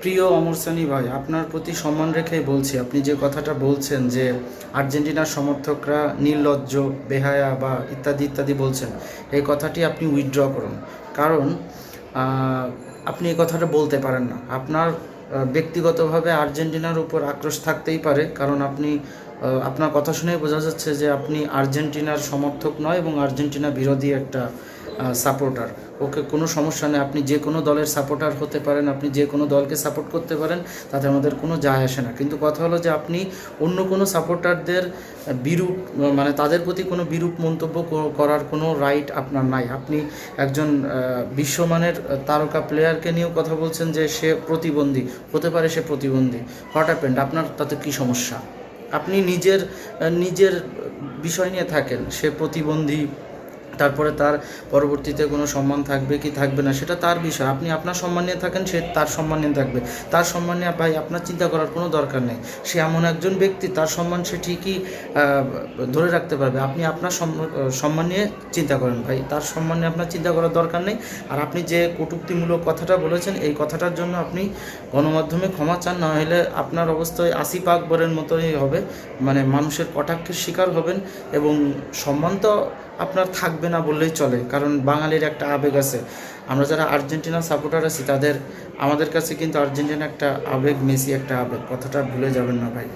প্রিয় অমর সানি ভাই, আপনার প্রতি সম্মান রেখেই বলছি, আপনি যে কথাটা বলছেন যে আর্জেন্টিনার সমর্থকরা নির্লজ্জ, বেহায়া বা ইত্যাদি ইত্যাদি বলছেন, এই কথাটি আপনি উইথড্র করুন। কারণ আহ, আপনি এই কথাটা বলতে পারেন না। আপনার ব্যক্তিগতভাবে আর্জেন্টিনার উপর আক্রোশ থাকতেই পারে, কারণ আপনি আপনার কথা শুনেই বোঝা যাচ্ছে যে আপনি আর্জেন্টিনার সমর্থক নয় এবং আর্জেন্টিনা বিরোধী একটা সাপোর্টার। ওকে, কোনো সমস্যা নেই, আপনি যে কোনো দলের সাপোর্টার হতে পারেন, আপনি যে কোনো দলকে সাপোর্ট করতে পারেন, তাতে আমাদের কোনো যায় আসে না। কিন্তু কথা হলো যে আপনি অন্য কোনো সাপোর্টারদের বিরূপ, মানে তাদের প্রতি কোনো বিরূপ মন্তব্য করার কোনো রাইট আপনার নাই। আপনি একজন বিশ্বমানের তারকা প্লেয়ারকে নিয়েও কথা বলছেন যে সে প্রতিবন্ধী, হতে পারে সে প্রতিবন্ধী, হোয়াট হ্যাপেন্ড, আপনার তাতে কী সমস্যা? আপনি নিজের নিজের বিষয় নিয়ে থাকেন। সে প্রতিবন্ধী, তারপরে তার পরবর্তীতে কোনো সম্মান থাকবে কি থাকবে না সেটা তার বিষয়। আপনি আপনার সম্মান নিয়ে থাকেন, সে তার সম্মান নিয়ে থাকবে। তার সম্মান নিয়ে ভাই আপনার চিন্তা করার কোনো দরকার নেই। সে এমন একজন ব্যক্তি, তার সম্মান সে ঠিকই ধরে রাখতে পারবে। আপনি আপনার সম্মান নিয়ে চিন্তা করেন ভাই, তার সম্মান নিয়ে আপনার চিন্তা করার দরকার নেই। আর আপনি যে কটূক্তিমূলক কথাটা বলেছেন, এই কথাটার জন্য আপনি গণমাধ্যমে ক্ষমা চান, না হলে আপনার অবস্থায় আসিফ আকবরের মতোই হবে, মানে মানুষের কটাক্ষের শিকার হবেন। এবং সম্মান তো আপনার থাকবে না বললেই চলে, কারণ বাঙালির একটা আবেগ আছে। আমরা যারা আর্জেন্টিনা সাপোর্টার আছি, আমাদের কাছে কিন্তু আর্জেন্টিনা একটা আবেগ, মেসি একটা আবেগ, কথাটা ভুলে যাবেন না ভাই।